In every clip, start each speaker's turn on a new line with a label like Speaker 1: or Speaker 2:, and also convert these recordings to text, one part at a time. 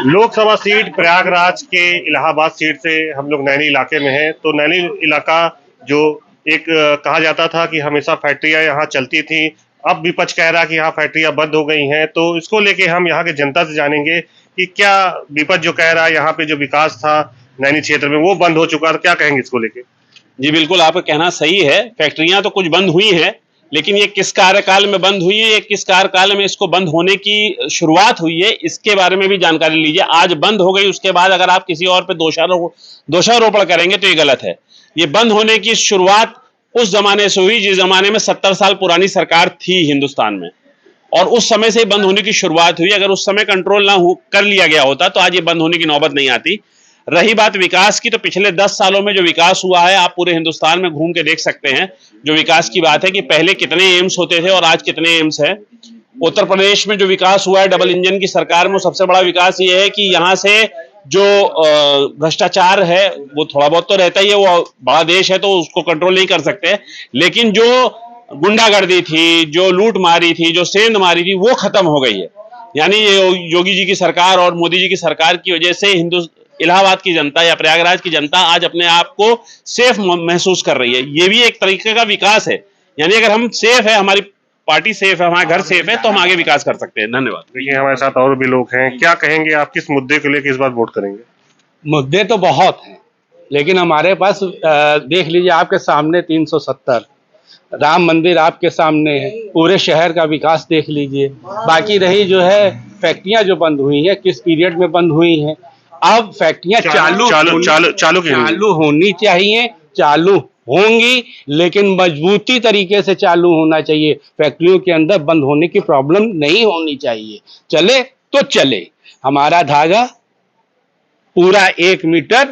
Speaker 1: Lok Sabha seat Prayagraj के Allahabad seat से हम लोग नैनी इलाके में हैं। तो नैनी इलाका जो एक कहा जाता था कि हमेशा फैक्ट्रियां यहाँ चलती थी, अब विपक्ष कह रहा है कि यहाँ फैक्ट्रियां बंद हो गई हैं। तो इसको लेके हम यहाँ के जनता से जानेंगे कि क्या विपक्ष जो कह रहा है यहाँ पे जो विकास था नैनी क्षेत्र में वो बंद हो चुका है, क्या कहेंगे इसको लेके?
Speaker 2: जी बिल्कुल, आपका कहना सही है। फैक्ट्रियां तो कुछ बंद हुई हैं, लेकिन ये किस कार्यकाल में बंद हुई है, किस कार्यकाल में इसको बंद होने की शुरुआत हुई है, इसके बारे में भी जानकारी लीजिए। आज बंद हो गई, उसके बाद अगर आप किसी और पे दोषारोपण करेंगे तो ये गलत है। ये बंद होने की शुरुआत उस जमाने से हुई जिस जमाने में 70 साल पुरानी सरकार थी हिंदुस्तान में, और उस समय से बंद होने की शुरुआत हुई। अगर उस समय कंट्रोल ना कर लिया गया होता तो आज ये बंद होने की नौबत नहीं आती। रही बात विकास की, तो पिछले 10 सालों में जो विकास हुआ है, आप पूरे हिंदुस्तान में घूम के देख सकते हैं। जो विकास की बात है कि पहले कितने एम्स होते थे और आज कितने एम्स है। उत्तर प्रदेश में जो विकास हुआ है डबल इंजन की सरकार में, सबसे बड़ा विकास ये है कि यहाँ से जो भ्रष्टाचार है वो थोड़ा बहुत तो रहता ही है, वो बड़ा देश है तो उसको कंट्रोल नहीं कर सकते, लेकिन जो गुंडागर्दी थी, जो लूट मारी थी, जो सेंध मारी थी, वो खत्म हो गई है। यानी योगी जी की सरकार और मोदी जी की सरकार की वजह से इलाहाबाद की जनता या प्रयागराज की जनता आज अपने आप को सेफ महसूस कर रही है। ये भी एक तरीके का विकास है। यानी अगर हम सेफ है, हमारी पार्टी सेफ है, हमारा घर सेफ है, तो हम आगे विकास कर सकते हैं। धन्यवाद।
Speaker 1: देखिए हमारे साथ और भी लोग हैं, क्या कहेंगे आप किस मुद्दे को लेकर इस बार वोट करेंगे?
Speaker 3: मुद्दे तो बहुत हैं, लेकिन हमारे पास देख लीजिए, आपके सामने 370 राम मंदिर आपके सामने है, पूरे शहर का विकास देख लीजिए। बाकी रही जो है फैक्ट्रियां जो बंद हुई हैं, किस पीरियड में बंद हुई हैं। अब फैक्ट्रियां चालू होनी चाहिए, चालू होंगी, लेकिन मजबूती तरीके से चालू होना चाहिए। फैक्ट्रियों के अंदर बंद होने की प्रॉब्लम नहीं होनी चाहिए। चले तो चले, हमारा धागा पूरा 1 मीटर,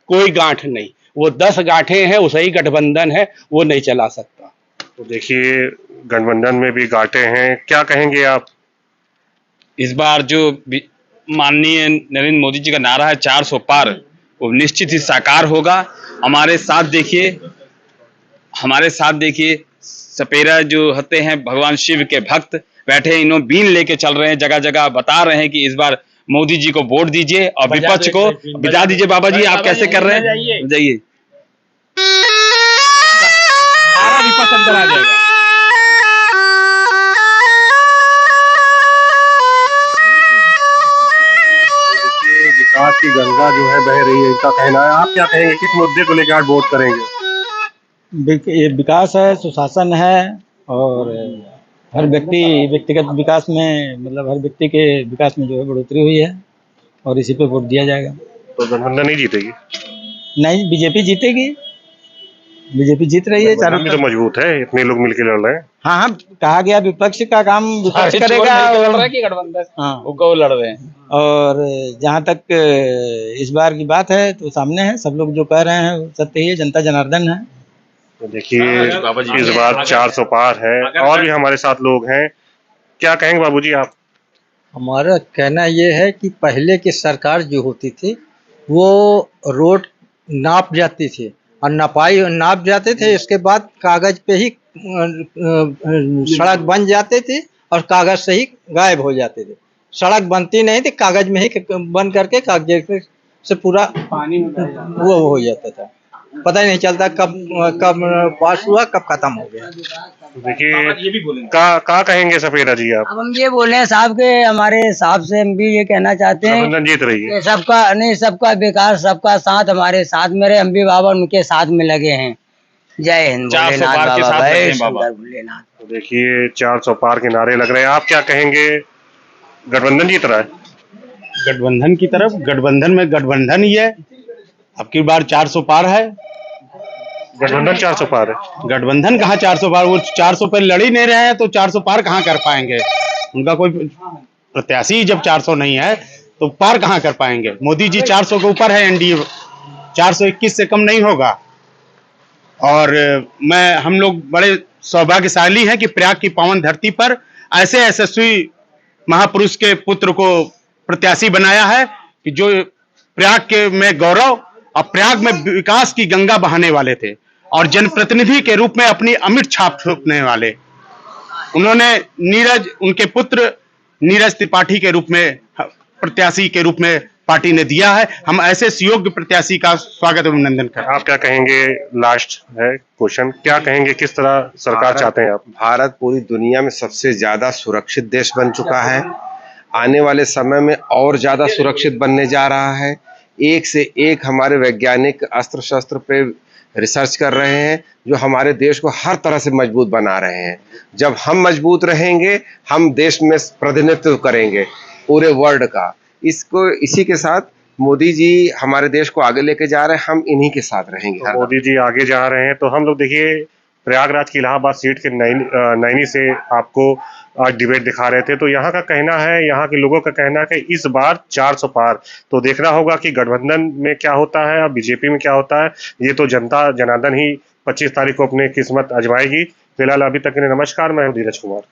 Speaker 3: कोई गांठ नहीं। वो 10 गांठें हैं, वो सही गठबंधन है, वो नहीं चला सकता।
Speaker 1: तो देखिए गठबंधन में भी गांठें हैं, क्या कहेंगे आप?
Speaker 4: इस बार जो माननीय नरेंद्र मोदी जी का नारा है 400 पार, वो निश्चित ही साकार होगा। हमारे साथ देखिए सपेरा जो होते हैं भगवान शिव के भक्त बैठे हैं, इन्होंने बीन लेके चल रहे हैं, जगह जगह बता रहे हैं कि इस बार मोदी जी को वोट दीजिए और विपक्ष को बिता दीजिए। बाबा जी आप कैसे कर रहे हैं? जाइए,
Speaker 3: विपक्ष अंदर आ जाएगा।
Speaker 1: विकास की गंगा जो है बह रही है, इनका कहना है। आप क्या कहेंगे, किस मुद्दे को लेकर आप वोट करेंगे?
Speaker 5: ये विकास है, सुशासन है, और हर व्यक्तिगत विकास में, मतलब हर व्यक्ति के विकास में जो है बढ़ोतरी हुई है, और इसी पे वोट दिया जाएगा।
Speaker 1: तो गठबंधन नहीं जीतेगी?
Speaker 5: नहीं, बीजेपी जीतेगी, बीजेपी जीत रही है। चारों
Speaker 1: तो मजबूत है, इतने लोग मिलकर लड़ रहे हैं।
Speaker 5: हाँ हाँ, कहा गया विपक्ष का काम विपक्ष करेगा।
Speaker 4: हाँ, वो लड़ रहे हैं।
Speaker 5: और जहाँ तक इस बार की बात है तो सामने है, सब लोग जो कह रहे हैं सत्य ही है, जनता जनार्दन है।
Speaker 1: तो देखिए इस बार 400 पार है। और भी हमारे साथ लोग हैं, क्या कहेंगे बाबूजी आप?
Speaker 6: हमारा कहना ये है कि पहले की सरकार जो होती थी वो रोड नाप जाती थी, और नाप जाते थे, इसके बाद कागज पे ही सड़क बन जाते थे और कागज से ही गायब हो जाते थे। सड़क बनती नहीं थी, कागज में ही बन करके कागज से पूरा पानी वो हो जाता था, पता ही नहीं चलता कब पास हुआ, कब खत्म हो गया।
Speaker 1: देखिए का कहेंगे सपेरा जी आप?
Speaker 7: अब हम ये बोले हैं साहब के, हमारे हिसाब से हम भी ये कहना चाहते हैं
Speaker 1: जीत रही है,
Speaker 7: सबका विकास, सबका साथ हमारे साथ मेरे, हम भी बाबा उनके साथ में लगे हैं। जय हिंद, भोलेनाथ बाबा, भोलेनाथ।
Speaker 1: तो देखिए 400 पार के नारे लग रहे हैं। आप क्या कहेंगे, गठबंधन जीत रहा है?
Speaker 3: गठबंधन की तरफ, गठबंधन में गठबंधन ही है। अब की बार 400 पार है,
Speaker 1: गठबंधन 400 पार है।
Speaker 3: गठबंधन कहाँ 400 पार, वो 400 पर लड़ ही नहीं रहे हैं तो 400 पार कहाँ कर पाएंगे? उनका कोई प्रत्याशी जब 400 नहीं है तो पार कहाँ कर पाएंगे? मोदी जी 400 के ऊपर है, एनडीए 421 से कम नहीं होगा। और हम लोग बड़े सौभाग्यशाली हैं कि प्रयाग की पावन धरती पर ऐसे यशस्वी महापुरुष के पुत्र को प्रत्याशी बनाया है कि जो प्रयाग के में गौरव और प्रयाग में विकास की गंगा बहाने वाले थे, और जनप्रतिनिधि के रूप में अपनी अमिट छाप छोड़ने वाले। उन्होंने उनके पुत्र नीरज त्रिपाठी के रूप में
Speaker 8: प्रत्याशी के रूप में पार्टी ने दिया है। हम ऐसे सुयोग्य प्रत्याशी का स्वागत अभिनंदन करते हैं।
Speaker 1: आप क्या कहेंगे, लास्ट है क्वेश्चन, क्या कहेंगे, किस तरह सरकार चाहते हैं आप?
Speaker 9: भारत पूरी दुनिया में सबसे ज्यादा सुरक्षित देश बन चुका है, आने वाले समय में और ज्यादा सुरक्षित बनने जा रहा है। एक से एक हमारे वैज्ञानिक अस्त्र शस्त्र पे रिसर्च कर रहे हैं जो हमारे देश को हर तरह से मजबूत बना रहे हैं। जब हम मजबूत रहेंगे, हम देश में प्रतिनिधित्व करेंगे पूरे वर्ल्ड का। इसी के साथ मोदी जी हमारे देश को आगे लेके जा रहे हैं, हम इन्हीं के साथ रहेंगे।
Speaker 1: तो मोदी जी आगे जा रहे हैं, तो हम लोग देखिए प्रयागराज की इलाहाबाद सीट के नैनी से आपको आज डिबेट दिखा रहे थे। तो यहाँ का कहना है, यहाँ के लोगों का कहना है कि इस बार 400 पार। तो देखना होगा कि गठबंधन में क्या होता है और बीजेपी में क्या होता है। ये तो जनता जनार्दन ही 25 तारीख को अपनी किस्मत आजमाएगी। फिलहाल अभी तक के लिए नमस्कार, मैं हूं धीरज कुमार।